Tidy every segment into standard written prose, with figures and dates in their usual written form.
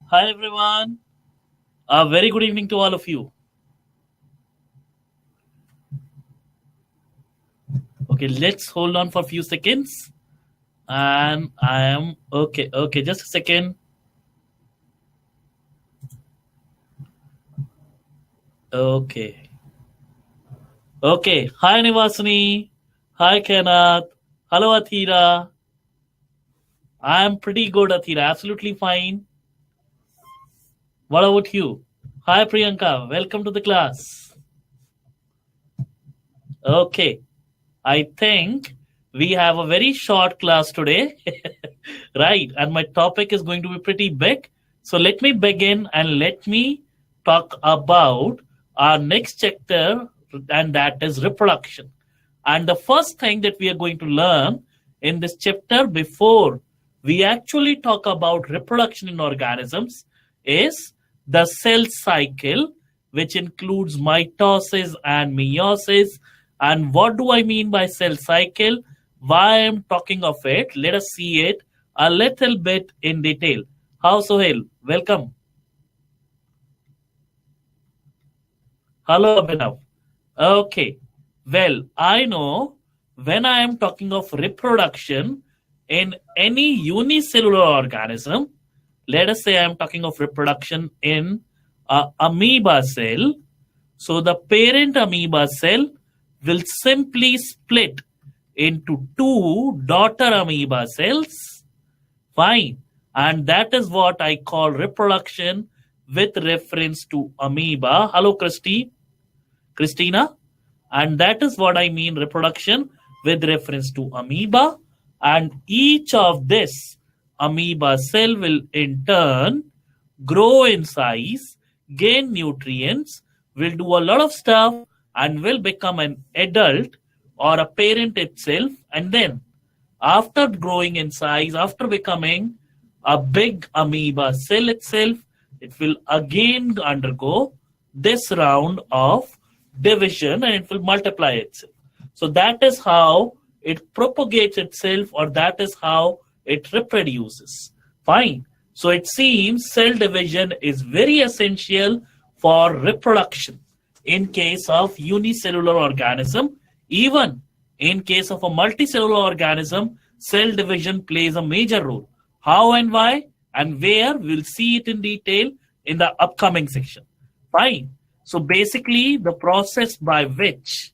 Hi everyone. A very good evening to all of you. Okay, let's hold on for a few seconds. And I am okay. Okay, just a second. Okay. Okay. Hi Nivasini. Hi Kenneth. Hello Athira. I am pretty good, Athira. Absolutely fine. What about you? Hi Priyanka. Welcome to the class. Okay. I think we have a very short class today, right? And my topic is going to be pretty big. So let me begin and let me talk about our next chapter, and that is reproduction. And the first thing that we are going to learn in this chapter before we actually talk about reproduction in organisms is the cell cycle, which includes mitosis and meiosis. And what do I mean by cell cycle? Why I'm talking of it? Let us see it a little bit in detail. How Sohail? Welcome. Hello Abhinav. Okay. Well, I know when I am talking of reproduction in any unicellular organism, let us say I am talking of reproduction in a amoeba cell. So the parent amoeba cell will simply split into two daughter amoeba cells. Fine. And that is what I call reproduction with reference to amoeba. Hello, Christina. And that is what I mean reproduction with reference to amoeba. And each of this amoeba cell will in turn grow in size, gain nutrients, will do a lot of stuff, and will become an adult or a parent itself. And then, after growing in size, after becoming a big amoeba cell itself, it will again undergo this round of division and it will multiply itself. So that is how it propagates itself, or that is how it reproduces. Fine. So it seems cell division is very essential for reproduction in case of unicellular organism. Even in case of a multicellular organism, cell division plays a major role. How and why and where, we'll see it in detail in the upcoming section. Fine. So basically the process by which,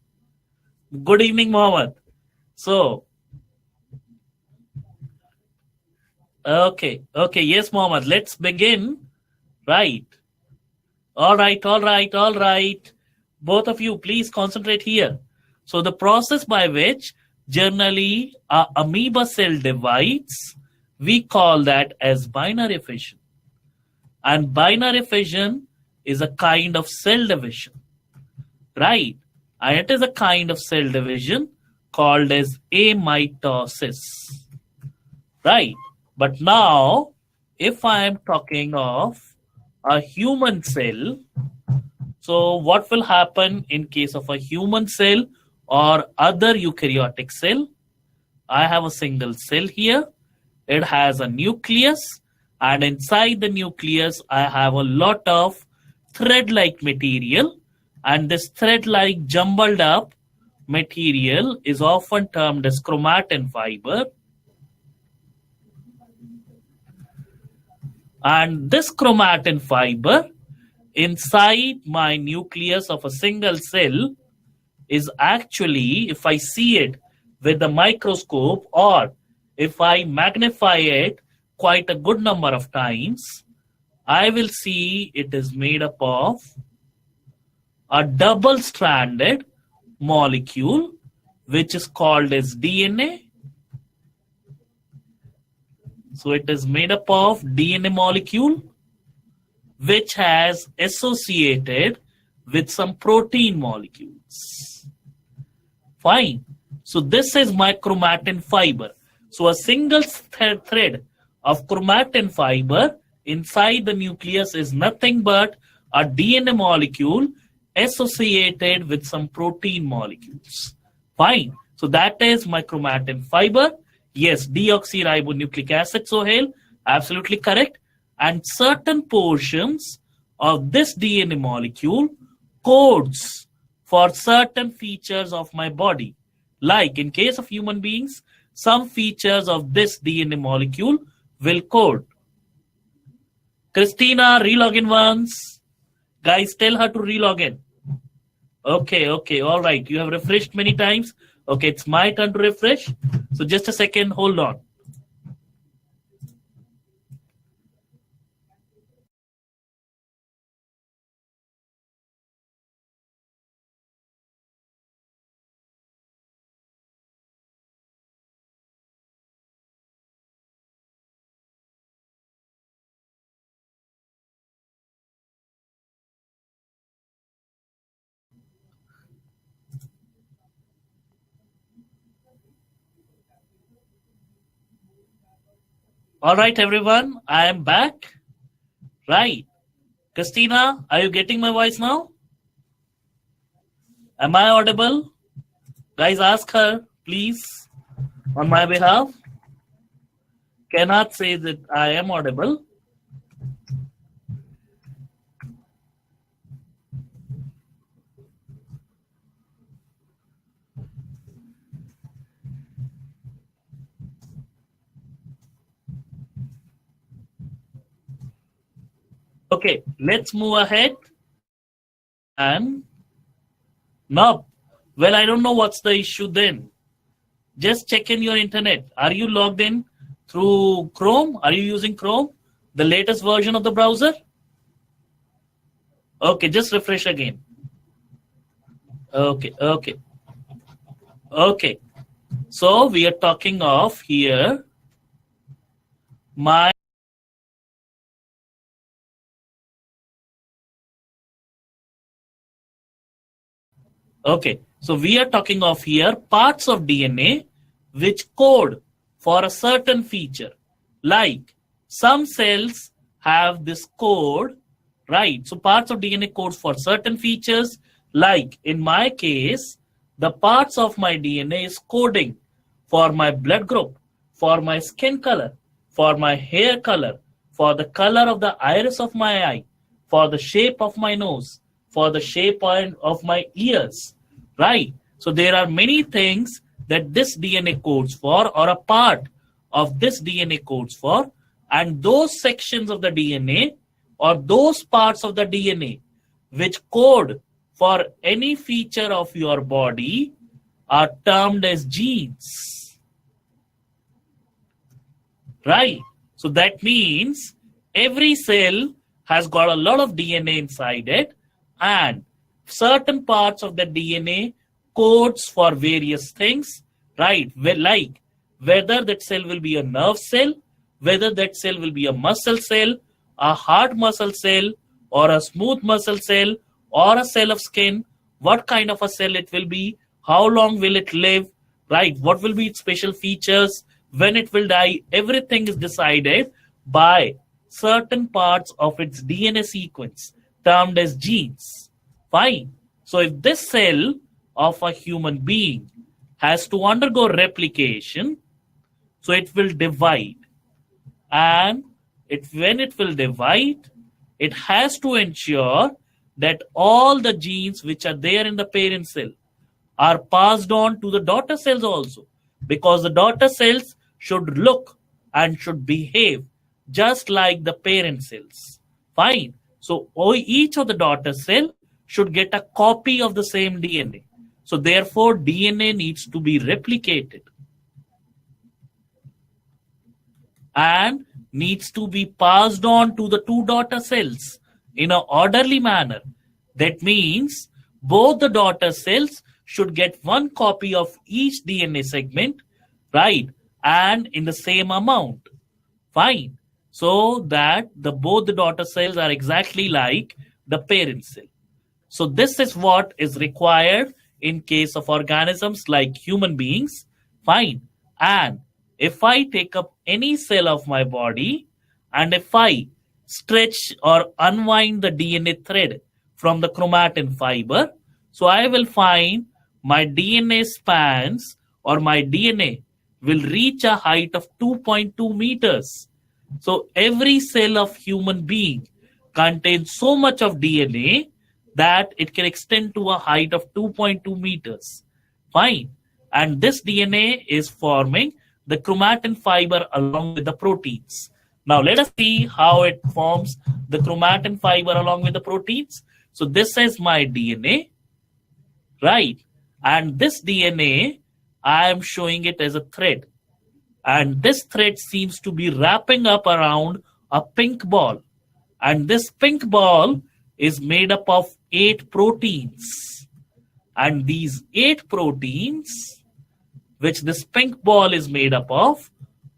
good evening Mohammed. So, okay, yes Mohammed, let's begin. Right. All right. Both of you, please concentrate here. So the process by which generally a amoeba cell divides, we call that as binary fission. And binary fission is a kind of cell division, right? And it is a kind of cell division called as amitosis, right? But now, if I am talking of a human cell, so what will happen in case of a human cell or other eukaryotic cell? I have a single cell here. It has a nucleus, and inside the nucleus, I have a lot of thread-like material, and this thread-like jumbled up material is often termed as chromatin fiber. And this chromatin fiber inside my nucleus of a single cell is actually, if I see it with the microscope or if I magnify it quite a good number of times, I will see it is made up of a double-stranded molecule which is called as DNA. So it is made up of DNA molecule which has associated with some protein molecules. Fine. So this is my chromatin fiber. So a single thread of chromatin fiber inside the nucleus is nothing but a DNA molecule associated with some protein molecules. Fine. So that is my chromatin fiber. Yes, deoxyribonucleic acid, Sohail. Absolutely correct. and certain portions of this DNA molecule codes for certain features of my body. Like in case of human beings, some features of this DNA molecule will code. Christina, relog in once. Guys, tell her to relog in. Okay, all right. You have refreshed many times. Okay, it's my turn to refresh. So just a second, hold on. All right, everyone, I am back. Right. Christina, are you getting my voice now? Am I audible? Guys, ask her, please, on my behalf. Cannot say that I am audible. Okay, let's move ahead. And no, well, I don't know what's the issue then. Just check in your internet. Are you logged in through Chrome? Are you using Chrome, the latest version of the browser? Okay, just refresh again. Okay. So we are talking of here my Okay, so we are talking of here parts of DNA which code for a certain feature. Like some cells have this code, right? So parts of DNA codes for certain features. Like in my case, the parts of my DNA is coding for my blood group, for my skin color, for my hair color, for the color of the iris of my eye, for the shape of my nose, for the shape of my ears, right? So there are many things that this DNA codes for, or a part of this DNA codes for, and those sections of the DNA or those parts of the DNA which code for any feature of your body are termed as genes, right? So that means every cell has got a lot of DNA inside it, and certain parts of the DNA codes for various things, right? Like whether that cell will be a nerve cell, whether that cell will be a muscle cell, a hard muscle cell, or a smooth muscle cell, or a cell of skin, what kind of a cell it will be, how long will it live, right? What will be its special features, when it will die, everything is decided by certain parts of its DNA sequence termed as genes. Fine. So if this cell of a human being has to undergo replication, so it will divide. And when it will divide, it has to ensure that all the genes which are there in the parent cell are passed on to the daughter cells also, because the daughter cells should look and should behave just like the parent cells. Fine. So each of the daughter cell should get a copy of the same DNA. So therefore, DNA needs to be replicated and needs to be passed on to the two daughter cells in an orderly manner. That means both the daughter cells should get one copy of each DNA segment, right? And in the same amount. Fine. So that both the daughter cells are exactly like the parent cell. So this is what is required in case of organisms like human beings. Fine. And if I take up any cell of my body and if I stretch or unwind the DNA thread from the chromatin fiber, so I will find my DNA spans, or my DNA will reach a height of 2.2 meters. So every cell of human being contains so much of DNA that it can extend to a height of 2.2 meters. Fine. And this DNA is forming the chromatin fiber along with the proteins. Now let us see how it forms the chromatin fiber along with the proteins. So this is my DNA, right? And this DNA, I am showing it as a thread. And this thread seems to be wrapping up around a pink ball. And this pink ball is made up of 8 proteins. And these 8 proteins, which this pink ball is made up of,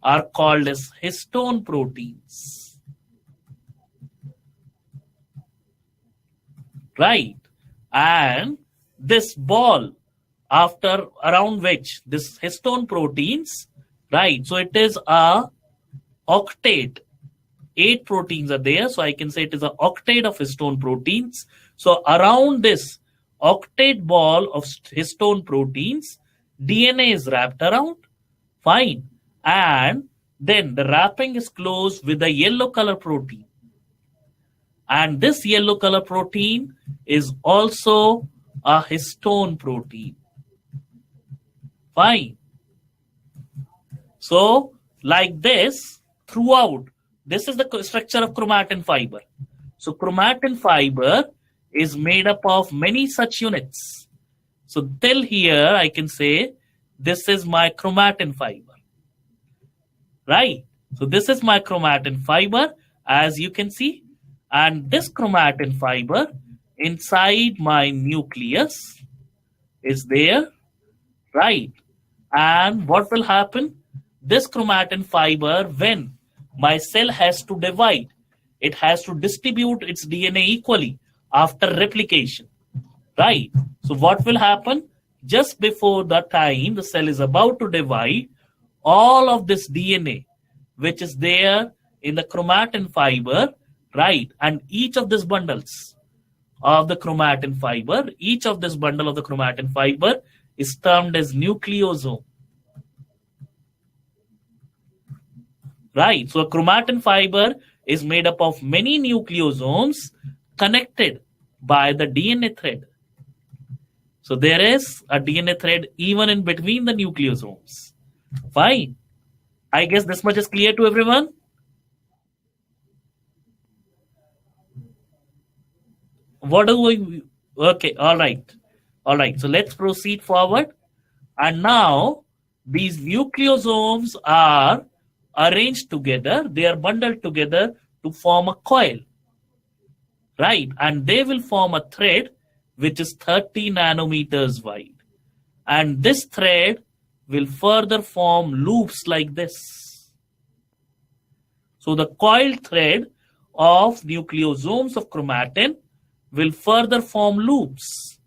are called as histone proteins. Right? And this ball, after around which this histone proteins, right? So it is a octet. 8 proteins are there. So I can say it is an octet of histone proteins. So around this octet ball of histone proteins, DNA is wrapped around. Fine. And then the wrapping is closed with a yellow color protein. And this yellow color protein is also a histone protein. Fine. So, like this, throughout, this is the structure of chromatin fiber. So, chromatin fiber is made up of many such units. So, till here, I can say, this is my chromatin fiber. Right? So, this is my chromatin fiber, as you can see. And this chromatin fiber inside my nucleus is there. Right? And what will happen? This chromatin fiber, when my cell has to divide, it has to distribute its DNA equally after replication, right? So what will happen? Just before the time the cell is about to divide, all of this DNA, which is there in the chromatin fiber, right? And each of these bundles of the chromatin fiber, each of this bundle of the chromatin fiber is termed as nucleosome. Right. So a chromatin fiber is made up of many nucleosomes connected by the DNA thread. So there is a DNA thread even in between the nucleosomes. Fine. I guess this much is clear to everyone. What do we... Okay. All right. All right. So let's proceed forward. And now these nucleosomes are arranged together, they are bundled together to form a coil, right? And they will form a thread which is 30 nanometers wide. And this thread will further form loops like this. So the coiled thread of nucleosomes of chromatin will further form loops.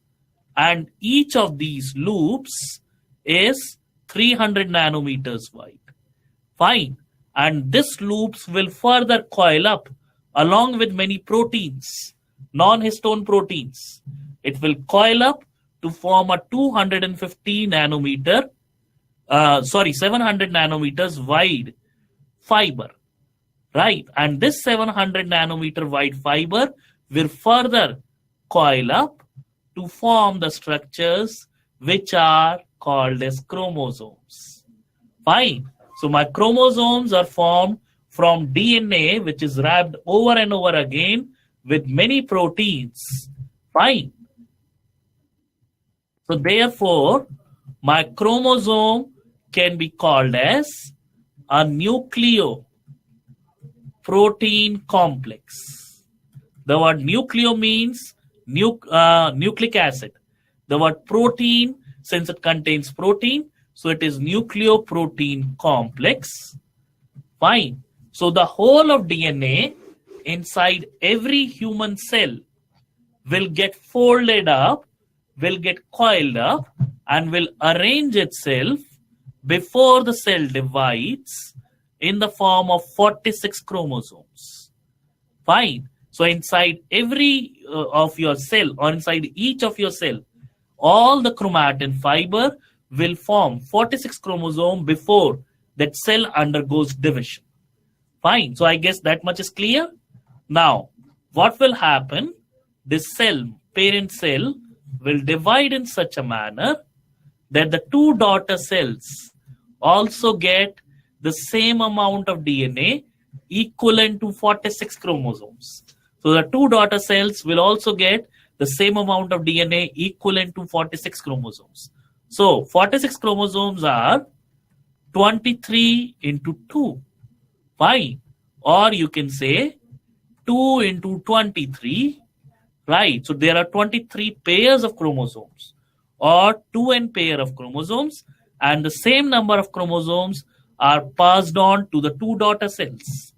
And each of these loops is 300 nanometers wide. Fine. And this loops will further coil up along with many proteins, non-histone proteins. It will coil up to form a 700 nanometers wide fiber, right? And this 700 nanometer wide fiber will further coil up to form the structures which are called as chromosomes. Fine. So my chromosomes are formed from DNA, which is wrapped over and over again with many proteins. Fine. So therefore, my chromosome can be called as a nucleoprotein complex. The word nucleo means nucleic acid. The word protein, since it contains protein, so it is nucleoprotein complex. Fine. So the whole of DNA inside every human cell will get folded up, will get coiled up, and will arrange itself before the cell divides in the form of 46 chromosomes. Fine. So inside every of your cell, or inside each of your cell, all the chromatin fiber will form 46 chromosomes before that cell undergoes division. Fine. So I guess that much is clear. Now, what will happen? This cell, parent cell, will divide in such a manner that the two daughter cells also get the same amount of DNA equivalent to 46 chromosomes. So the two daughter cells will also get the same amount of DNA equivalent to 46 chromosomes. So 46 chromosomes are 23 into 2. Fine. Or you can say 2 into 23. Right. So there are 23 pairs of chromosomes or 2n pair of chromosomes, and the same number of chromosomes are passed on to the two daughter cells.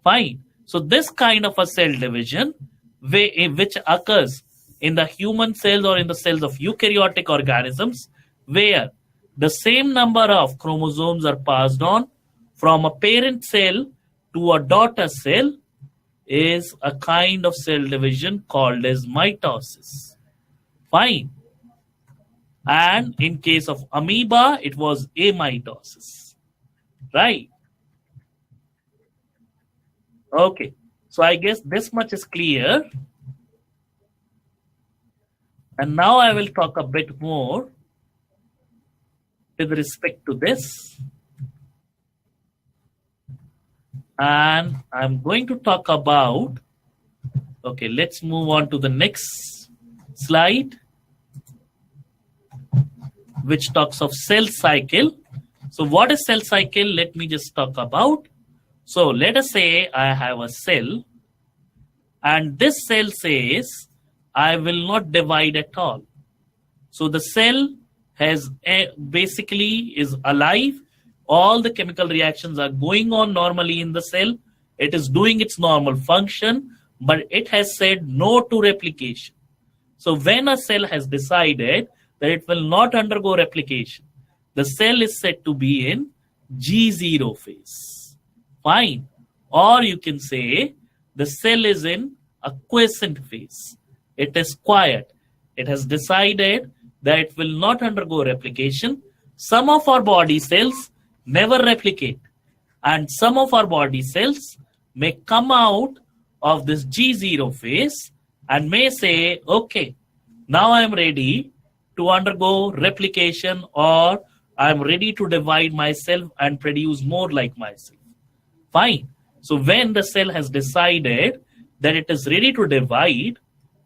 Fine. So this kind of a cell division which occurs in the human cells or in the cells of eukaryotic organisms, where the same number of chromosomes are passed on from a parent cell to a daughter cell, is a kind of cell division called as mitosis. Fine. And in case of amoeba, it was amitosis. Right. Okay. So I guess this much is clear. And now I will talk a bit more with respect to this. And I'm going to talk about, okay, let's move on to the next slide, which talks of cell cycle. So what is cell cycle? Let me just talk about. So let us say I have a cell, and this cell says I will not divide at all. So the cell has basically is alive. All the chemical reactions are going on normally in the cell. It is doing its normal function, but it has said no to replication. So when a cell has decided that it will not undergo replication, the cell is said to be in G0 phase. Fine. Or you can say the cell is in a quiescent phase. It is quiet. It has decided that it will not undergo replication. Some of our body cells never replicate, and some of our body cells may come out of this G0 phase and may say, okay, now I am ready to undergo replication, or I am ready to divide myself and produce more like myself. Fine. So when the cell has decided that it is ready to divide,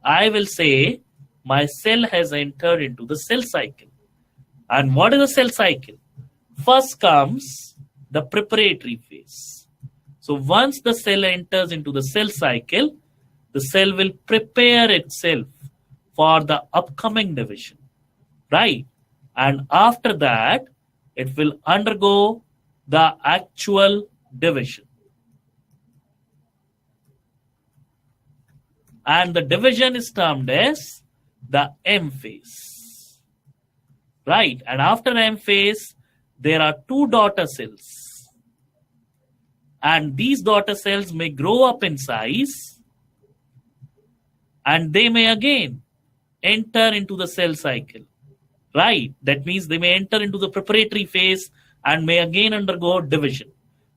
I will say my cell has entered into the cell cycle. And what is the cell cycle? First comes the preparatory phase. So once the cell enters into the cell cycle, the cell will prepare itself for the upcoming division, right? And after that, it will undergo the actual division. And the division is termed as the M phase, right? And after M phase, there are two daughter cells, and these daughter cells may grow up in size, and they may again enter into the cell cycle, right? That means they may enter into the preparatory phase and may again undergo division.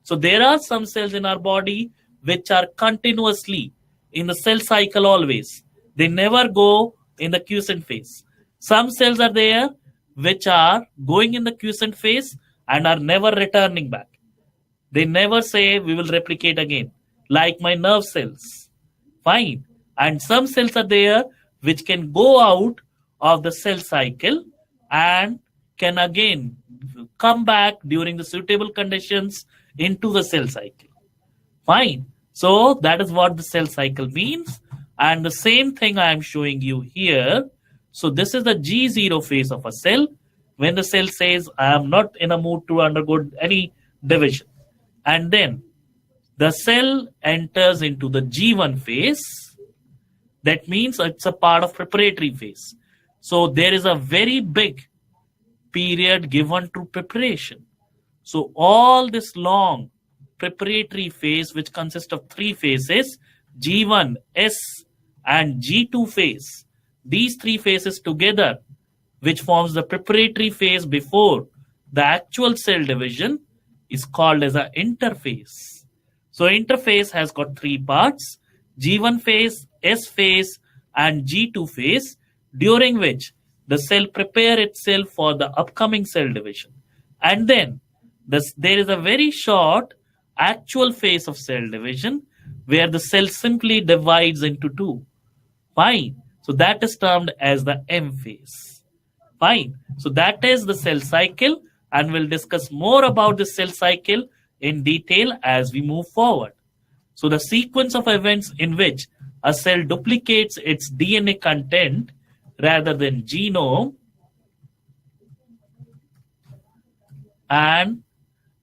So there are some cells in our body which are continuously in the cell cycle always. They never go in the quiescent phase. Some cells are there which are going in the quiescent phase and are never returning back. They never say we will replicate again, like my nerve cells. Fine. And some cells are there which can go out of the cell cycle and can again come back during the suitable conditions into the cell cycle. Fine. So that is what the cell cycle means. And the same thing I am showing you here. So this is the G0 phase of a cell, when the cell says, I am not in a mood to undergo any division. And then the cell enters into the G1 phase. That means it's a part of preparatory phase. So there is a very big period given to preparation. So all this long preparatory phase, which consists of three phases, G1, S, and G2 phase, these three phases together, which forms the preparatory phase before the actual cell division, is called as an interphase. So interphase has got three parts: G1 phase, S phase, and G2 phase, during which the cell prepare itself for the upcoming cell division. And then there is a very short actual phase of cell division where the cell simply divides into two. Fine. So that is termed as the M phase. Fine. So that is the cell cycle, and we'll discuss more about the cell cycle in detail as we move forward. So the sequence of events in which a cell duplicates its DNA content rather than genome and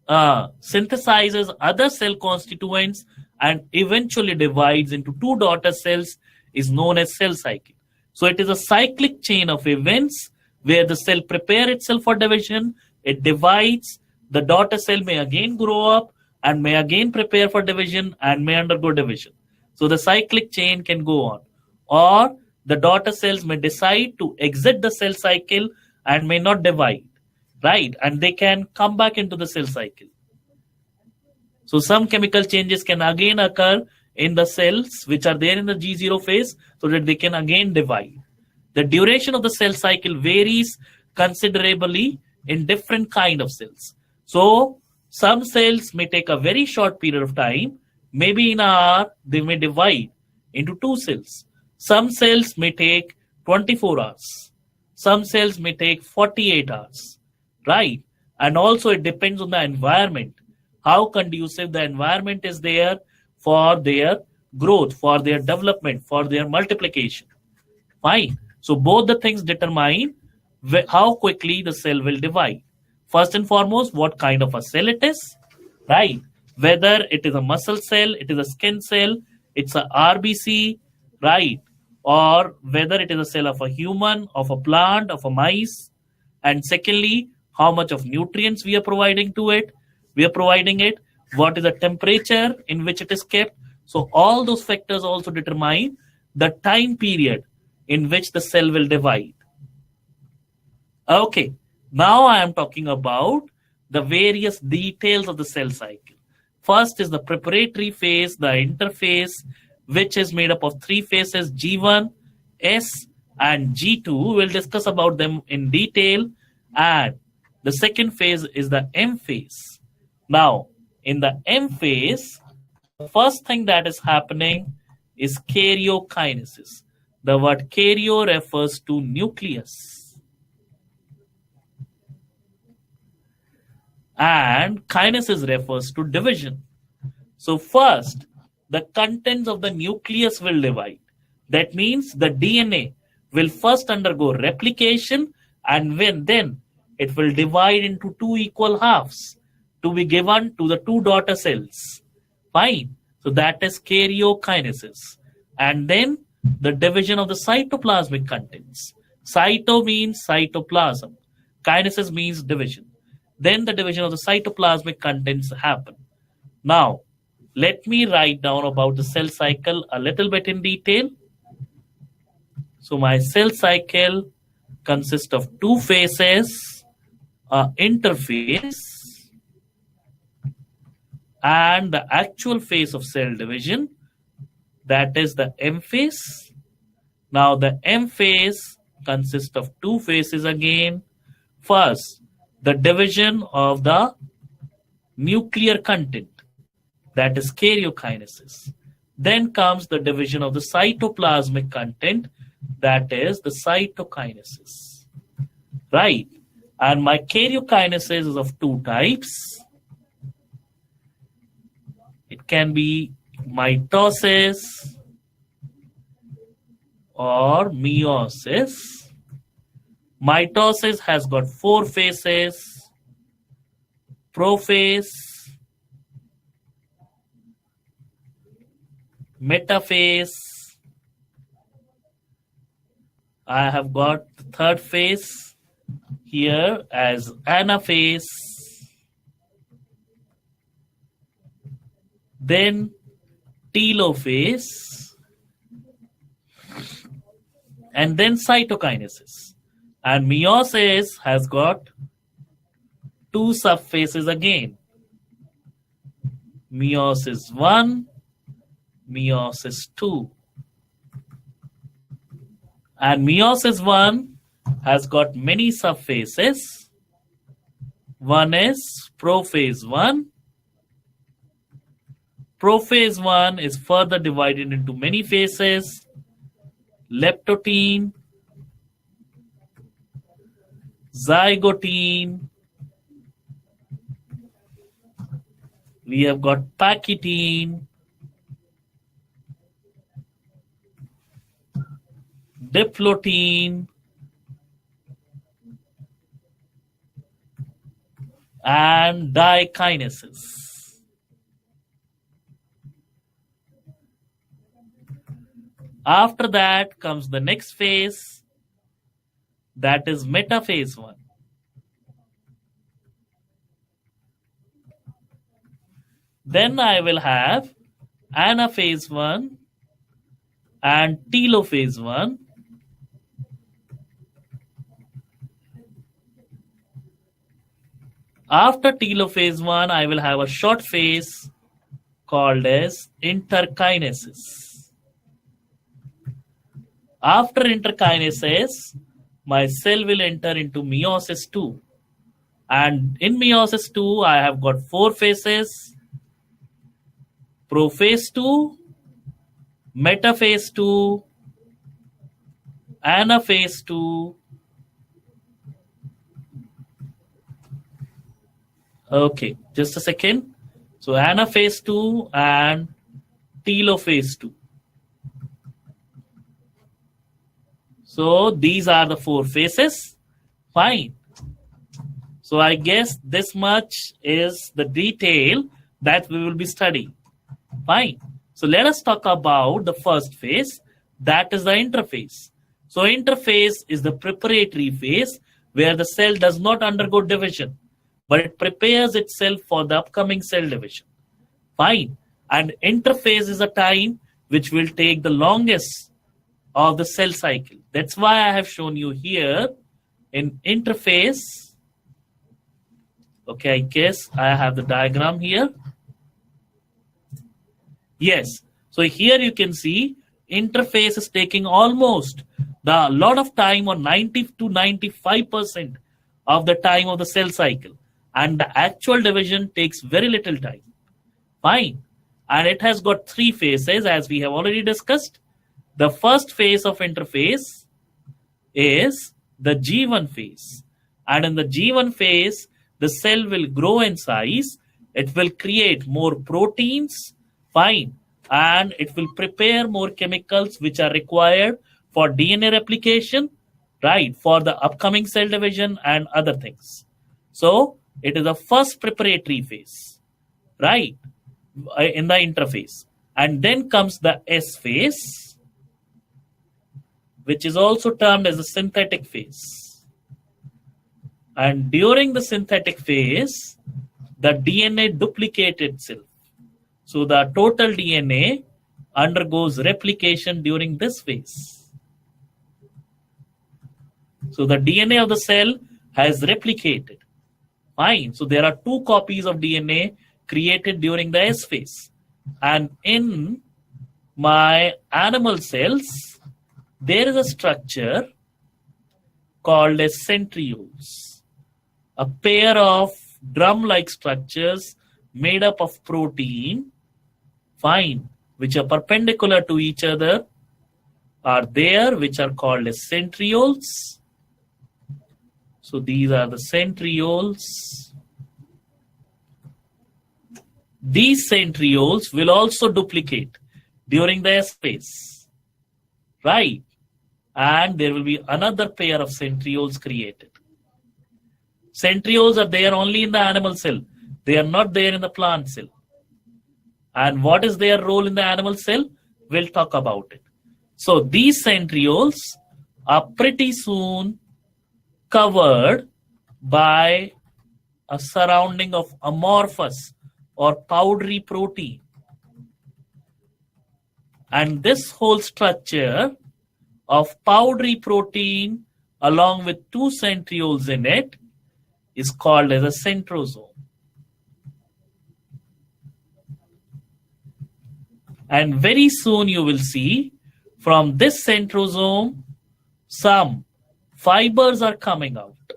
synthesizes other cell constituents and eventually divides into two daughter cells is known as cell cycle. So it is a cyclic chain of events where the cell prepare itself for division, it divides, the daughter cell may again grow up and may again prepare for division and may undergo division. So the cyclic chain can go on. Or the daughter cells may decide to exit the cell cycle and may not divide, right? And they can come back into the cell cycle. So some chemical changes can again occur in the cells which are there in the G0 phase so that they can again divide. The duration of the cell cycle varies considerably in different kind of cells. So some cells may take a very short period of time, maybe in an hour they may divide into two cells. Some cells may take 24 hours. Some cells may take 48 hours, right? And also it depends on the environment, how conducive the environment is there for their growth, for their development, for their multiplication. Fine. So both the things determine how quickly the cell will divide. First and foremost, what kind of a cell it is, right? Whether it is a muscle cell, it is a skin cell, it's a RBC, right? Or whether it is a cell of a human, of a plant, of a mice. And secondly, how much of nutrients we are providing to it. We are providing it. What is the temperature in which it is kept. So all those factors also determine the time period in which the cell will divide. Okay, now I am talking about the various details of the cell cycle. First is the preparatory phase, the interphase, which is made up of three phases, G1, S, and G2. We'll discuss about them in detail. And the second phase is the M phase. Now, in the M phase, the first thing that is happening is karyokinesis. The word karyo refers to nucleus. And kinesis refers to division. So first, the contents of the nucleus will divide. That means the DNA will first undergo replication and then it will divide into two equal halves to be given to the two daughter cells. Fine. So that is karyokinesis. And then the division of the cytoplasmic contents. Cyto means cytoplasm. Kinesis means division. Then the division of the cytoplasmic contents happen. Now, let me write down about the cell cycle a little bit in detail. So my cell cycle consists of two phases, interphase, and the actual phase of cell division, that is the M phase. Now the M phase consists of two phases again. First, the division of the nuclear content, that is karyokinesis. Then comes the division of the cytoplasmic content, that is the cytokinesis. Right? And my karyokinesis is of two types. It can be mitosis or meiosis. Mitosis has got four phases: prophase, metaphase. I have got the third phase here as anaphase. Then telophase, and then cytokinesis. And meiosis has got two subphases again. meiosis 1, meiosis 2. And meiosis 1 has got many subphases. One is prophase 1. Prophase 1 is further divided into many phases. Leptotene, zygotene, we have got pachytene, diplotene, and dikinesis. After that comes the next phase, that is metaphase 1. Then I will have anaphase 1 and telophase 1. After telophase 1, I will have a short phase called as interkinesis. After interkinesis, my cell will enter into meiosis 2. And in meiosis 2, I have got 4 phases: prophase 2, metaphase 2, anaphase 2. Okay, just a second. So anaphase 2 and telophase 2. So these are the 4 phases. Fine. So I guess this much is the detail that we will be studying. Fine. So let us talk about the first phase, that is the interphase. So interphase is the preparatory phase where the cell does not undergo division, but it prepares itself for the upcoming cell division. Fine. And interphase is a time which will take the longest of the cell cycle. That's why I have shown you here in interphase. Okay, I guess I have the diagram here. Yes. So here you can see interphase is taking almost the lot of time, or 90 to 95% of the time of the cell cycle. And the actual division takes very little time. Fine. And it has got 3 phases as we have already discussed. The first phase of interphase is the G1 phase. And in the G1 phase, the cell will grow in size. It will create more proteins. Fine. And it will prepare more chemicals which are required for DNA replication, right, for the upcoming cell division and other things. So it is the first preparatory phase, right, in the interphase. And then comes the S phase, which is also termed as the synthetic phase. And during the synthetic phase, the DNA duplicates itself. So the total DNA undergoes replication during this phase. So the DNA of the cell has replicated. Fine. So there are 2 copies of DNA created during the S phase. And in my animal cells, there is a structure called as centrioles, a pair of drum-like structures made up of protein, fine, which are perpendicular to each other, are there, which are called as centrioles. So these are the centrioles. These centrioles will also duplicate during the S phase, right? And there will be another pair of centrioles created. Centrioles are there only in the animal cell. They are not there in the plant cell. And what is their role in the animal cell? We'll talk about it. So these centrioles are pretty soon covered by a surrounding of amorphous or powdery protein. And this whole structure of powdery protein along with 2 centrioles in it is called as a centrosome. And very soon you will see from this centrosome some fibers are coming out.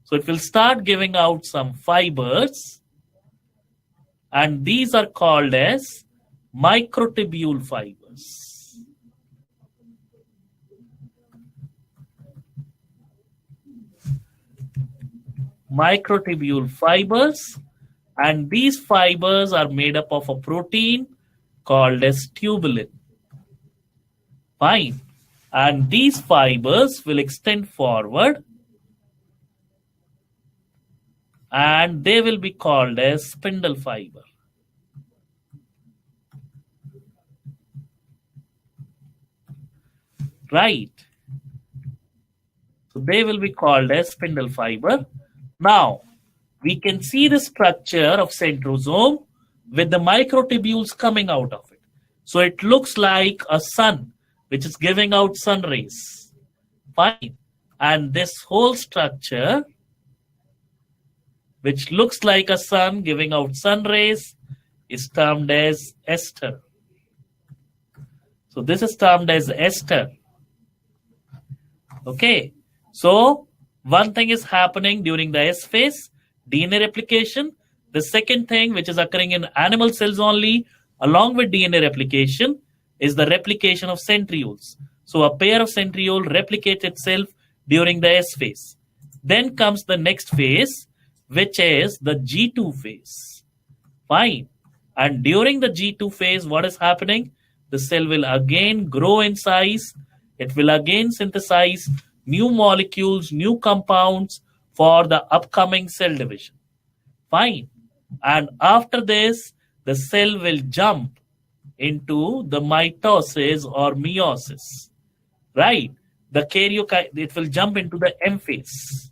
So it will start giving out some fibers, and these are called as microtubule fibers. Microtubule fibers, and these fibers are made up of a protein called as tubulin. Fine. And these fibers will extend forward and they will be called as spindle fiber. Right. So they will be called as spindle fiber. Now, we can see the structure of centrosome with the microtubules coming out of it. So it looks like a sun, which is giving out sun rays. Fine. And this whole structure, which looks like a sun giving out sun rays, is termed as ester. So this is termed as ester. Okay. So one thing is happening during the S phase, DNA replication. The second thing, which is occurring in animal cells only, along with DNA replication, is the replication of centrioles. So a pair of centriole replicates itself during the S phase. Then comes the next phase, which is the G2 phase. Fine. And during the G2 phase, what is happening? The cell will again grow in size. It will again synthesize new molecules, new compounds for the upcoming cell division. Fine. And after this, the cell will jump into the mitosis or meiosis. Right. It will jump into the M phase.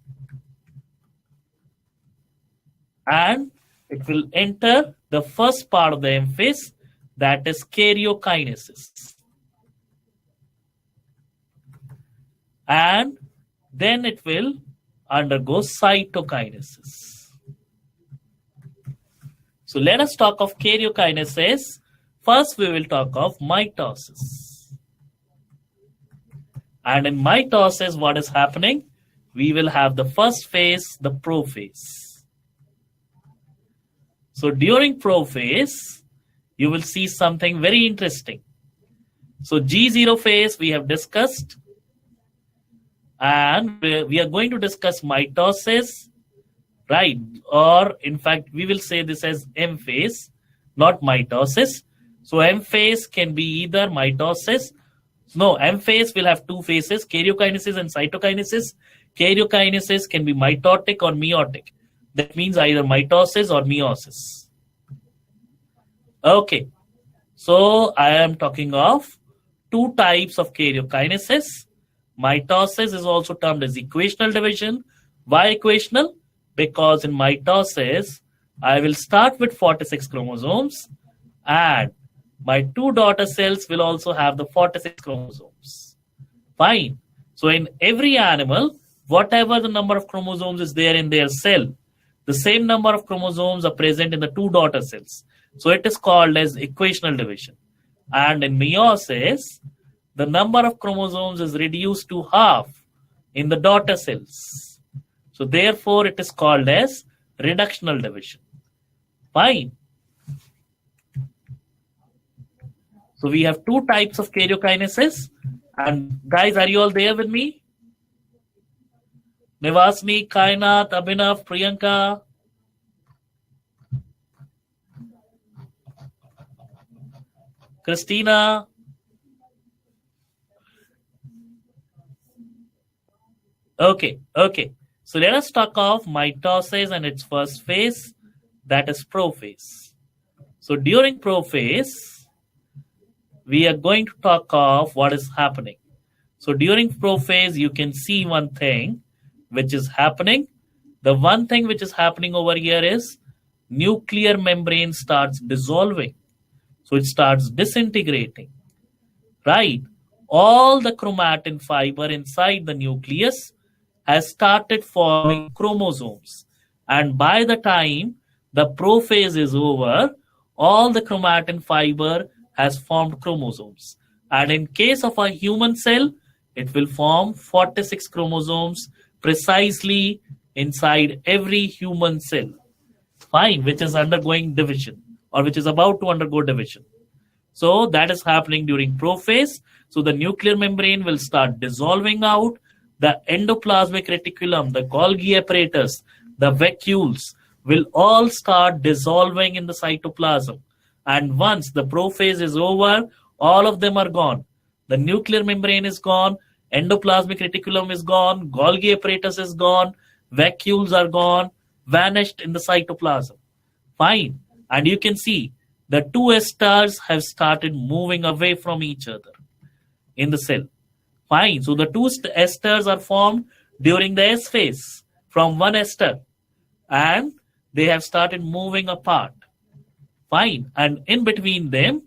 And it will enter the first part of the M phase, that is karyokinesis. And then it will undergo cytokinesis. So let us talk of karyokinesis. First, we will talk of mitosis. And in mitosis, what is happening? We will have the first phase, the prophase. So during prophase, you will see something very interesting. So G0 phase we have discussed. And we are going to discuss mitosis, right? Or in fact, we will say this as M phase, not mitosis. So M phase can be either mitosis. No, M phase will have two phases, karyokinesis and cytokinesis. Karyokinesis can be mitotic or meiotic. That means either mitosis or meiosis. Okay. So I am talking of two types of karyokinesis. Mitosis is also termed as equational division. Why equational? Because in mitosis, I will start with 46 chromosomes and my two daughter cells will also have the 46 chromosomes. Fine. So in every animal, whatever the number of chromosomes is there in their cell, the same number of chromosomes are present in the two daughter cells. So it is called as equational division. And in meiosis, the number of chromosomes is reduced to half in the daughter cells. So therefore, it is called as reductional division. Fine. So we have two types of karyokinesis. And guys, are you all there with me? Nivasni, Kainat, Abhinav, Priyanka. Christina. Okay. So let us talk of mitosis and its first phase, that is prophase. So during prophase, we are going to talk of what is happening. So during prophase, you can see one thing which is happening. The one thing which is happening over here is nuclear membrane starts dissolving. So it starts disintegrating. Right? All the chromatin fiber inside the nucleus has started forming chromosomes. And by the time the prophase is over, all the chromatin fiber has formed chromosomes. And in case of a human cell, it will form 46 chromosomes precisely inside every human cell. Fine, which is undergoing division or which is about to undergo division. So that is happening during prophase. So the nuclear membrane will start dissolving out. The endoplasmic reticulum, the Golgi apparatus, the vacuoles will all start dissolving in the cytoplasm. And once the prophase is over, all of them are gone. The nuclear membrane is gone, endoplasmic reticulum is gone, Golgi apparatus is gone, vacuoles are gone, vanished in the cytoplasm. Fine. And you can see the two esters have started moving away from each other in the cell. Fine. So the two esters are formed during the S phase from one ester, and they have started moving apart. Fine. And in between them,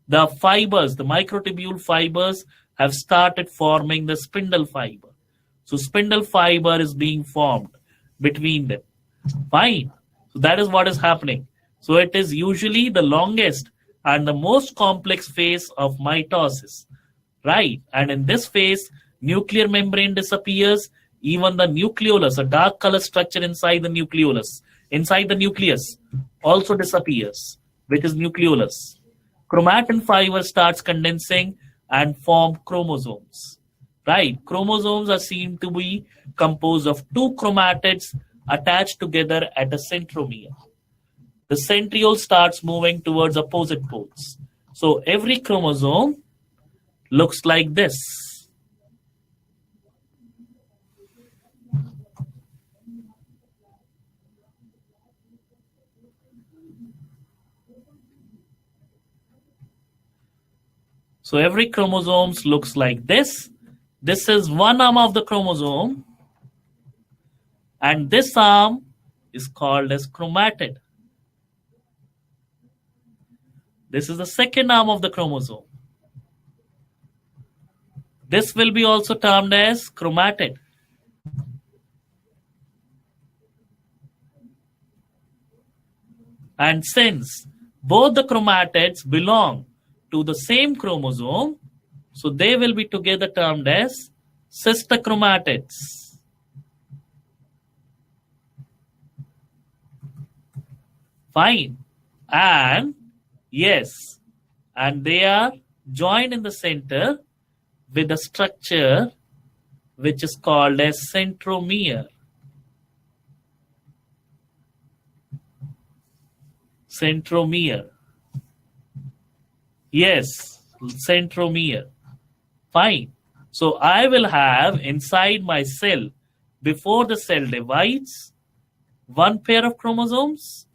the fibers, the microtubule fibers, have started forming the spindle fiber. So spindle fiber is being formed between them. Fine. So that is what is happening. So it is usually the longest and the most complex phase of mitosis. Right. And in this phase, nuclear membrane disappears. Even the nucleolus, a dark color structure inside the nucleolus, inside the nucleus, also disappears, which is nucleolus. Chromatin fiber starts condensing and form chromosomes. Right. Chromosomes are seen to be composed of two chromatids attached together at a centromere. The centriole starts moving towards opposite poles. So every chromosome looks like this. So every chromosome looks like this. This is one arm of the chromosome, and this arm is called as chromatid. This is the second arm of the chromosome. This will be also termed as chromatid. And since both the chromatids belong to the same chromosome, so they will be together termed as sister chromatids. Fine. And yes, and they are joined in the center with a structure which is called as centromere. Centromere. Yes, centromere. Fine. So I will have inside my cell, before the cell divides, one pair of chromosomes,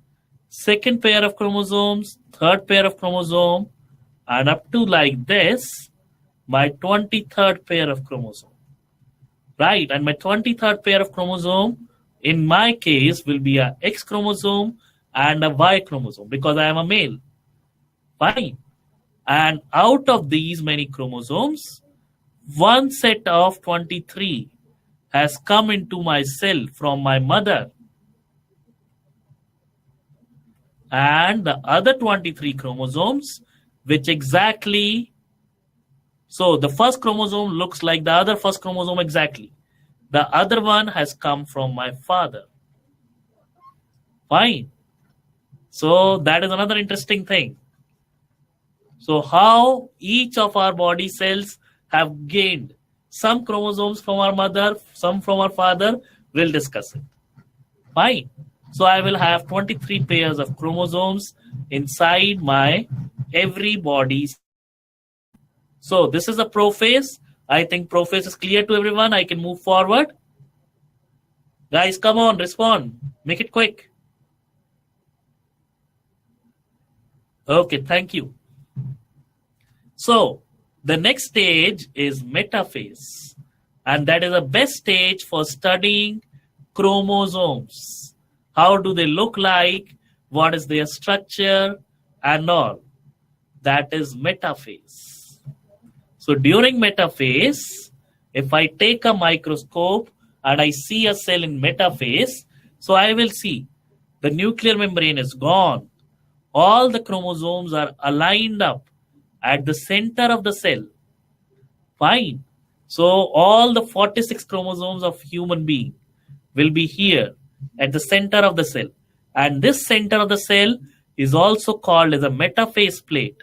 second pair of chromosomes, third pair of chromosome, and up to like this, my 23rd pair of chromosome. Right, and my 23rd pair of chromosome, in my case, will be a X chromosome and a Y chromosome because I am a male. Fine. And out of these many chromosomes, one set of 23 has come into my cell from my mother. And the other 23 chromosomes, which exactly, so the first chromosome looks like the other first chromosome exactly. The other one has come from my father. Fine. So that is another interesting thing. So how each of our body cells have gained some chromosomes from our mother, some from our father, we'll discuss it. Fine. So I will have 23 pairs of chromosomes inside my every body. So this is a prophase. I think prophase is clear to everyone. I can move forward. Guys, come on, respond. Make it quick. Okay, thank you. So the next stage is metaphase. And that is the best stage for studying chromosomes. How do they look like? What is their structure? And all. That is metaphase. So during metaphase, if I take a microscope and I see a cell in metaphase, so I will see the nuclear membrane is gone. all the chromosomes are aligned up at the center of the cell. Fine. So all the 46 chromosomes of human being will be here at the center of the cell. And this center of the cell is also called as a metaphase plate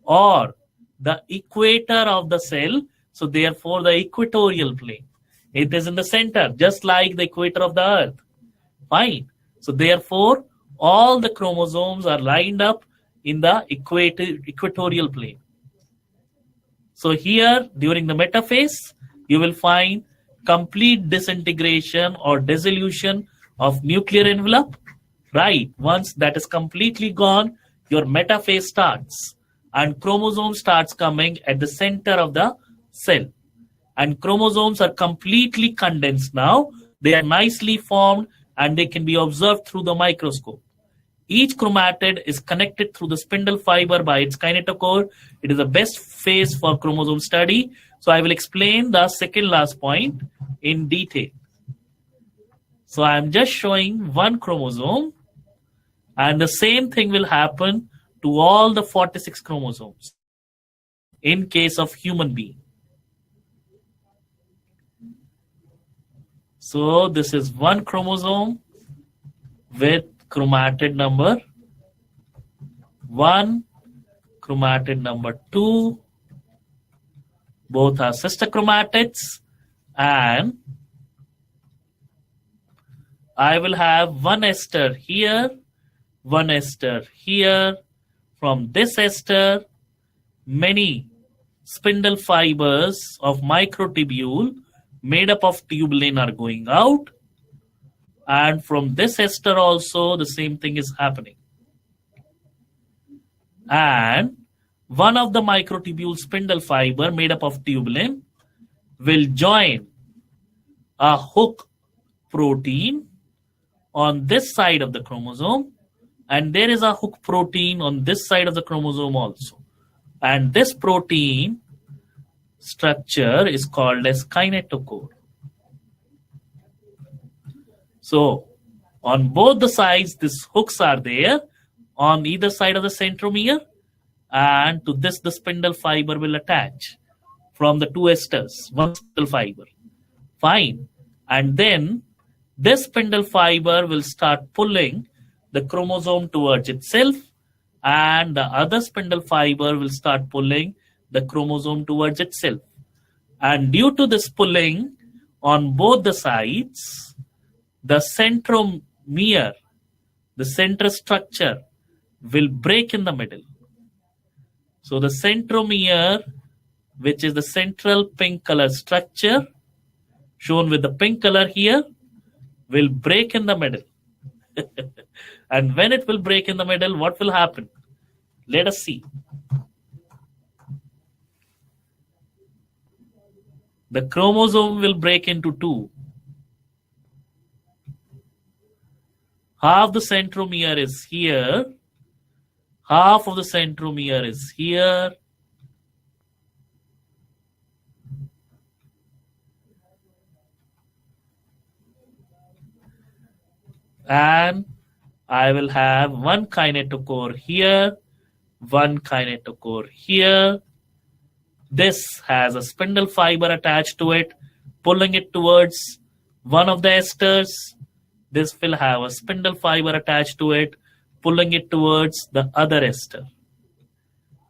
or the equator of the cell. So therefore the equatorial plane. It is in the center, just like the equator of the earth. Fine. So therefore all the chromosomes are lined up in the equatorial plane. So here during the metaphase, you will find complete disintegration or dissolution of nuclear envelope. Right. Once that is completely gone, your metaphase starts and chromosome starts coming at the center of the cell. And chromosomes are completely condensed now. They are nicely formed and they can be observed through the microscope. Each chromatid is connected through the spindle fiber by its kinetochore. It is the best phase for chromosome study. So I will explain the second last point in detail. So I am just showing one chromosome and the same thing will happen to all the 46 chromosomes in case of human being. So this is one chromosome with chromatid number 1, chromatid number 2. Both are sister chromatids, and I will have one ester here, one ester here. From this ester, many spindle fibers of microtubule made up of tubulin are going out. And from this ester also the same thing is happening. And one of the microtubule spindle fiber made up of tubulin will join a hook protein on this side of the chromosome, and there is a hook protein on this side of the chromosome also. And this protein structure is called as kinetochore. So on both the sides, these hooks are there on either side of the centromere, and to this the spindle fiber will attach from the two esters, one spindle fiber. Fine. And then this spindle fiber will start pulling the chromosome towards itself, and the other spindle fiber will start pulling the chromosome towards itself. And due to this pulling on both the sides, the centromere, the center structure, will break in the middle. So the centromere, which is the central pink color structure, shown with the pink color here, will break in the middle. And when it will break in the middle, what will happen? Let us see. The chromosome will break into two. Half the centromere is here. Half of the centromere is here. And I will have one kinetochore here, one kinetochore here. This has a spindle fiber attached to it, pulling it towards one of the esters. This will have a spindle fiber attached to it, pulling it towards the other ester.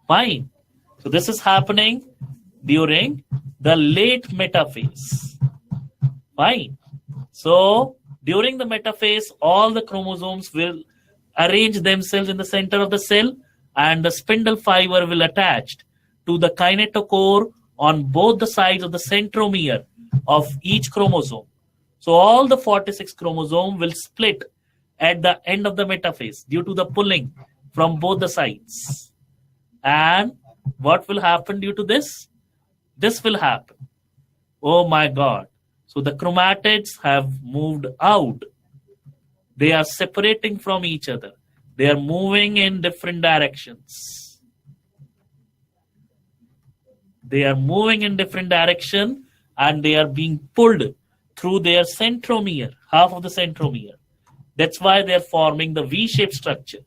Fine. So this is happening during the late metaphase. Fine. So during the metaphase, all the chromosomes will arrange themselves in the center of the cell, and the spindle fiber will attach to the kinetochore on both the sides of the centromere of each chromosome. So all the 46 chromosomes will split at the end of the metaphase due to the pulling from both the sides. And what will happen due to this? This will happen. Oh my God. So the chromatids have moved out. They are separating from each other. They are moving in different directions. They are moving in different direction, and they are being pulled through their centromere, half of the centromere. That's why they are forming the V-shaped structure.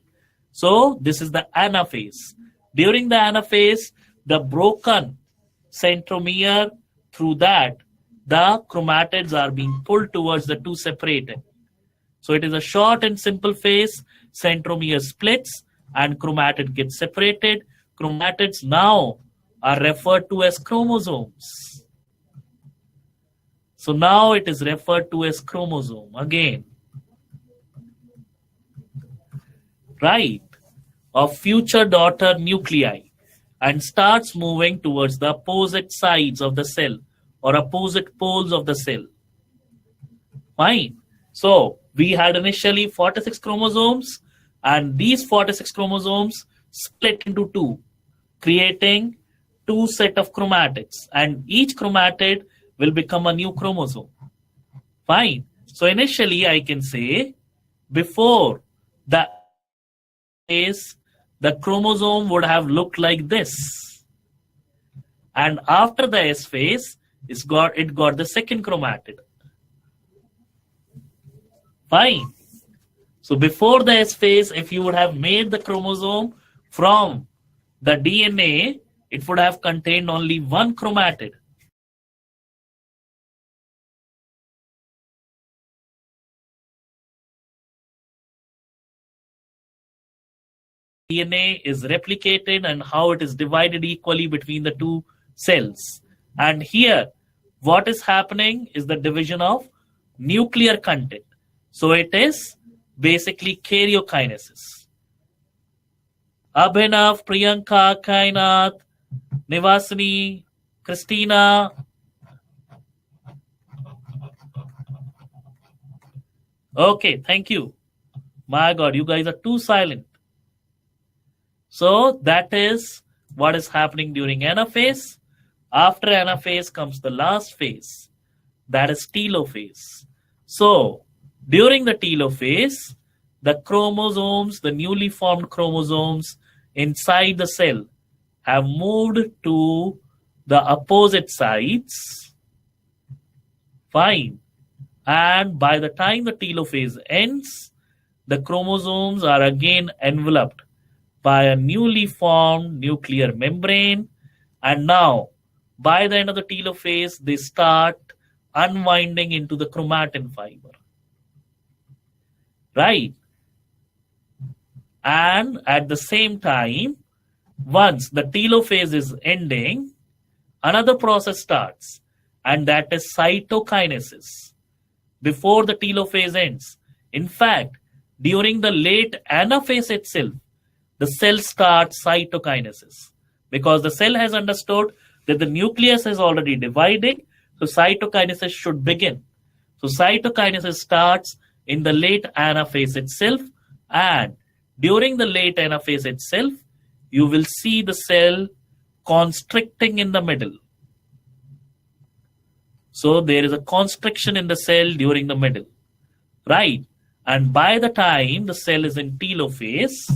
So this is the anaphase. During the anaphase, the broken centromere, through that, the chromatids are being pulled towards the two separated. So it is a short and simple phase. Centromere splits and chromatid gets separated. Chromatids now are referred to as chromosomes. So now it is referred to as chromosome again. Right? Of future daughter nuclei, and starts moving towards the opposite sides of the cell or opposite poles of the cell. Fine. So we had initially 46 chromosomes, and these 46 chromosomes split into two, creating two set of chromatids, and each chromatid will become a new chromosome. Fine. So initially I can say before the phase, the chromosome would have looked like this. And after the S phase, it got the second chromatid. Fine. So before the S phase, if you would have made the chromosome from the DNA, it would have contained only one chromatid. DNA is replicated and how it is divided equally between the two cells. And here, what is happening is the division of nuclear content. So it is basically karyokinesis. Abhinav, Priyanka, Kainath, Nivasini, Christina. Okay, thank you. My God, you guys are too silent. So that is what is happening during anaphase. After anaphase comes the last phase, that is telophase. So during the telophase, the chromosomes, the newly formed chromosomes inside the cell have moved to the opposite sides. Fine. And by the time the telophase ends, the chromosomes are again enveloped by a newly formed nuclear membrane. And now, by the end of the telophase, they start unwinding into the chromatin fiber. Right? And at the same time, once the telophase is ending, another process starts, and that is cytokinesis. Before the telophase ends, in fact, during the late anaphase itself, the cell starts cytokinesis because the cell has understood that the nucleus is already dividing, so cytokinesis should begin. So cytokinesis starts in the late anaphase itself, and during the late anaphase itself, you will see the cell constricting in the middle. So there is a constriction in the cell during the middle, right? And by the time the cell is in telophase,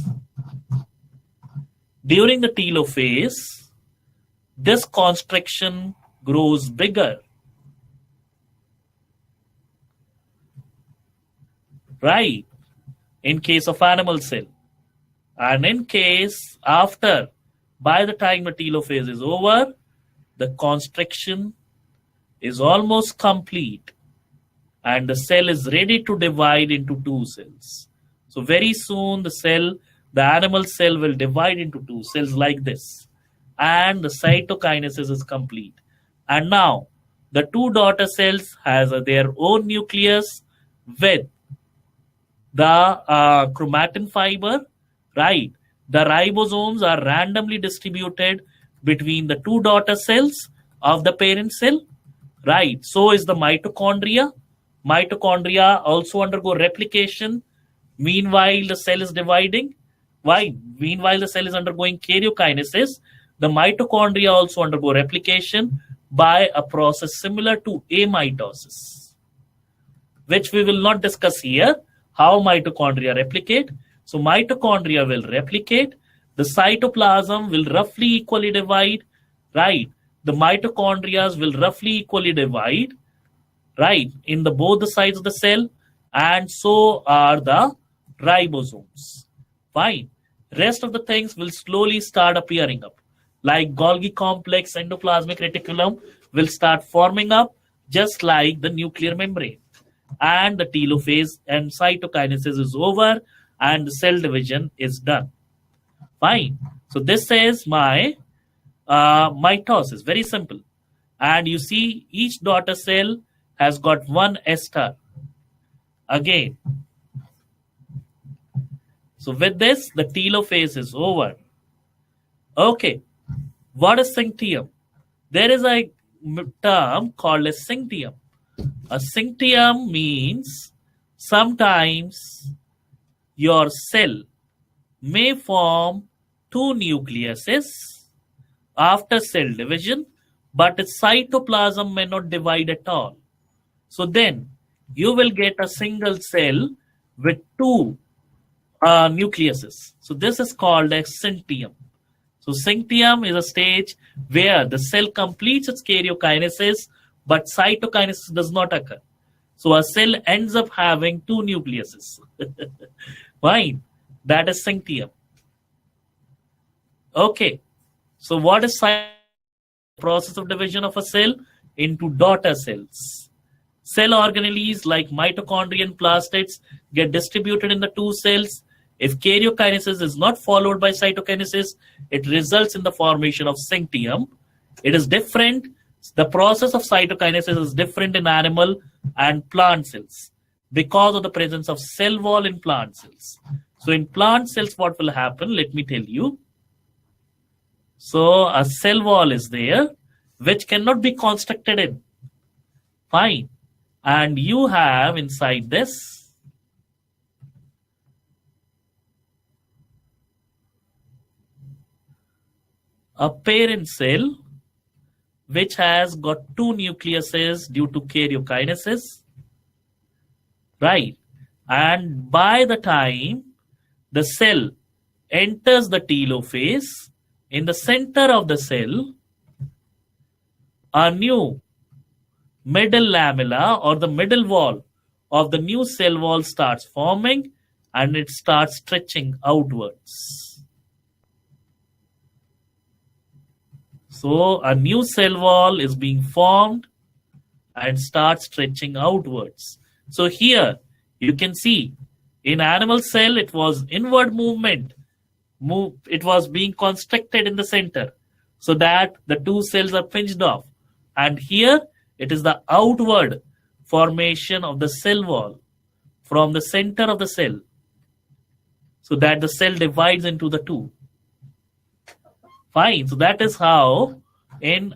during the telophase, this constriction grows bigger, right? In case of animal cell. And in case after, by the time the telophase is over, the constriction is almost complete and the cell is ready to divide into two cells. So very soon the animal cell will divide into two cells like this, and the cytokinesis is complete. And now the two daughter cells has their own nucleus with the chromatin fiber, right? The ribosomes are randomly distributed between the two daughter cells of the parent cell, right? So is the mitochondria. Mitochondria also undergo replication. Meanwhile, the cell is dividing. Why? Meanwhile, the cell is undergoing karyokinesis. The mitochondria also undergo replication by a process similar to amitosis, which we will not discuss here, how mitochondria replicate. So mitochondria will replicate. The cytoplasm will roughly equally divide, right? The mitochondria will roughly equally divide, right, in both the sides of the cell, and so are the ribosomes. Fine. Rest of the things will slowly start appearing up. Like Golgi complex, endoplasmic reticulum will start forming up just like the nuclear membrane. And the telophase and cytokinesis is over and the cell division is done. Fine. So this is my mitosis. Very simple. And you see each daughter cell has got one S star. Again. So with this, the telophase is over. Okay. What is synctium? There is a term called a synctium. A synctium means sometimes your cell may form two nucleuses after cell division, but its cytoplasm may not divide at all. So then you will get a single cell with two nucleuses. So this is called a synctium. So synctium is a stage where the cell completes its karyokinesis, but cytokinesis does not occur. So a cell ends up having two nucleuses. Fine. That is synctium. Okay. So what is process of division of a cell into daughter cells? Cell organelles like mitochondria and plastids get distributed in the two cells. If karyokinesis is not followed by cytokinesis, it results in the formation of synctium. It is different. The process of cytokinesis is different in animal and plant cells because of the presence of cell wall in plant cells. So in plant cells, what will happen? Let me tell you. So a cell wall is there, which cannot be constructed in. Fine. And you have inside this a parent cell which has got two nucleuses due to karyokinesis, right? And by the time the cell enters the telophase, in the center of the cell, a new middle lamella or the middle wall of the new cell wall starts forming and it starts stretching outwards. So a new cell wall is being formed and starts stretching outwards. So here you can see in animal cell it was inward movement. It was being constricted in the center so that the two cells are pinched off. And here it is the outward formation of the cell wall from the center of the cell so that the cell divides into the two. Fine. So that is how in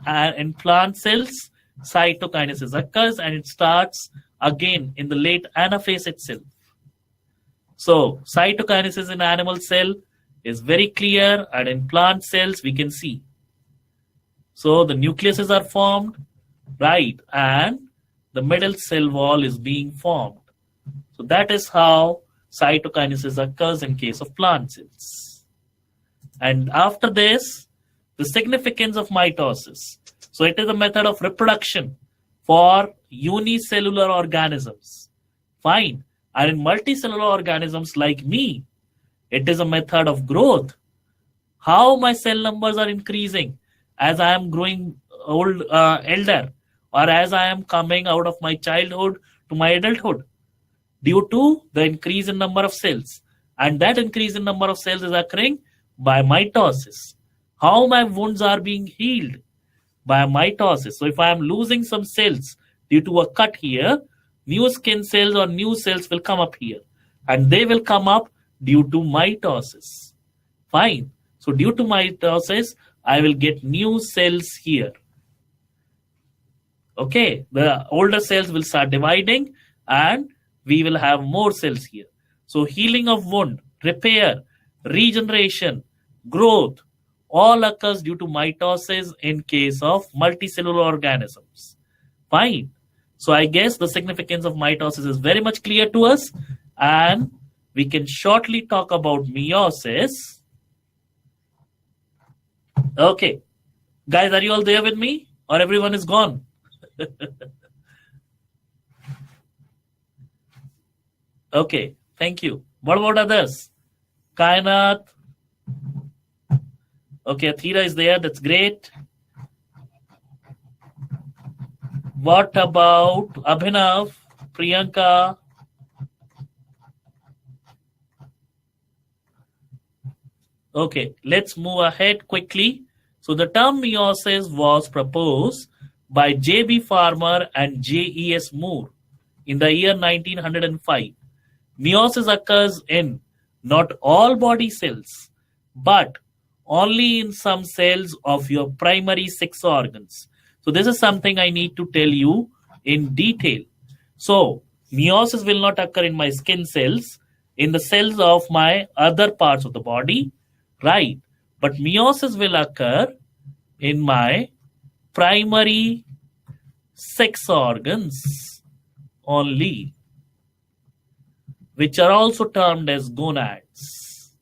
plant cells cytokinesis occurs and it starts again in the late anaphase itself. So cytokinesis in animal cell is very clear and in plant cells we can see. So the nucleuses are formed, right, and the middle cell wall is being formed. So that is how cytokinesis occurs in case of plant cells. And after this, the significance of mitosis. So it is a method of reproduction for unicellular organisms. Fine. And in multicellular organisms like me, it is a method of growth. How my cell numbers are increasing as I am growing elder, or as I am coming out of my childhood to my adulthood, due to the increase in number of cells. And that increase in number of cells is occurring by mitosis. How my wounds are being healed? By mitosis. So if I am losing some cells due to a cut here, new skin cells or new cells will come up here. And they will come up due to mitosis. Fine. So due to mitosis, I will get new cells here. Okay. The older cells will start dividing and we will have more cells here. So healing of wound, repair, regeneration, growth, all occurs due to mitosis in case of multicellular organisms. Fine. So I guess the significance of mitosis is very much clear to us, and we can shortly talk about meiosis. Okay. Guys, are you all there with me? Or everyone is gone? Okay. Thank you. What about others? Kainat, Okay, Athira is there. That's great. What about Abhinav, Priyanka? Okay, let's move ahead quickly. So the term meiosis was proposed by J.B. Farmer and J.E.S. Moore in the year 1905. Meiosis occurs in not all body cells, but only in some cells of your primary six organs. So this is something I need to tell you in detail. So meiosis will not occur in my skin cells, in the cells of my other parts of the body, right? But meiosis will occur in my primary sex organs only, which are also termed as gonads.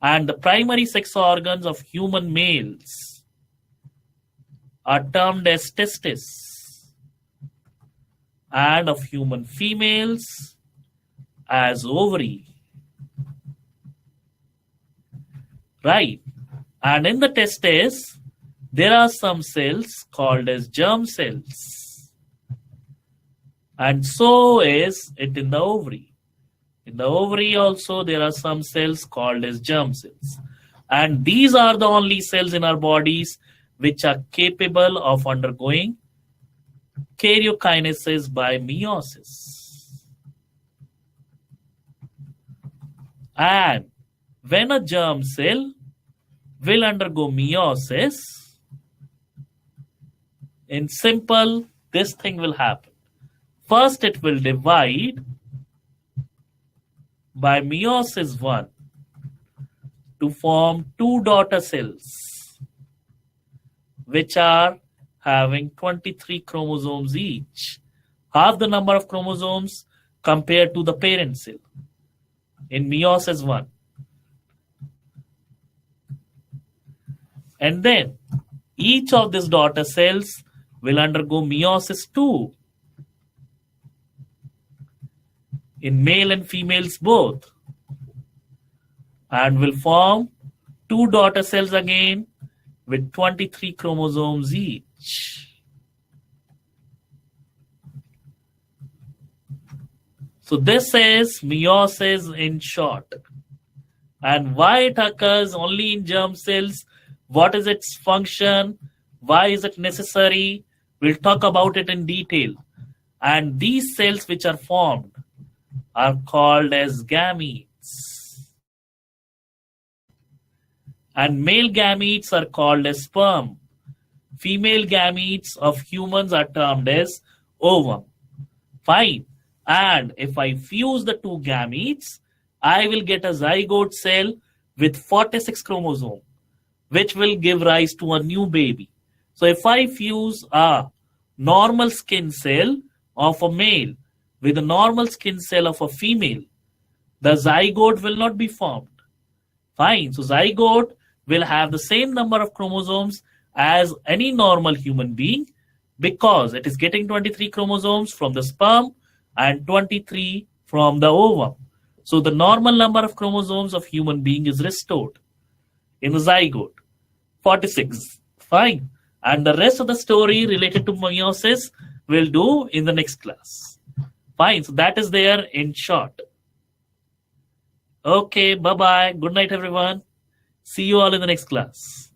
And the primary sex organs of human males are termed as testes, and of human females as ovary. Right? And in the testes, there are some cells called as germ cells. And so is it in the ovary. In the ovary also, there are some cells called as germ cells. And these are the only cells in our bodies which are capable of undergoing karyokinesis by meiosis. And when a germ cell will undergo meiosis, in simple, this thing will happen. First, it will divide by meiosis 1 to form two daughter cells, which are having 23 chromosomes each, half the number of chromosomes compared to the parent cell in meiosis 1. And then each of these daughter cells will undergo meiosis 2 in male and females both, and will form two daughter cells again with 23 chromosomes each. So this is meiosis in short. And why it occurs only in germ cells, what is its function, why is it necessary, we'll talk about it in detail. And these cells which are formed are called as gametes. And male gametes are called as sperm. Female gametes of humans are termed as ovum. Fine. And if I fuse the two gametes, I will get a zygote cell with 46 chromosomes, which will give rise to a new baby. So if I fuse a normal skin cell of a male with a normal skin cell of a female, the zygote will not be formed. Fine. So zygote will have the same number of chromosomes as any normal human being, because it is getting 23 chromosomes from the sperm and 23 from the ovum. So the normal number of chromosomes of human being is restored in the zygote, 46. Fine. And the rest of the story related to meiosis we'll do in the next class. Fine. So that is there in short. Okay. Bye-bye. Good night, everyone. See you all in the next class.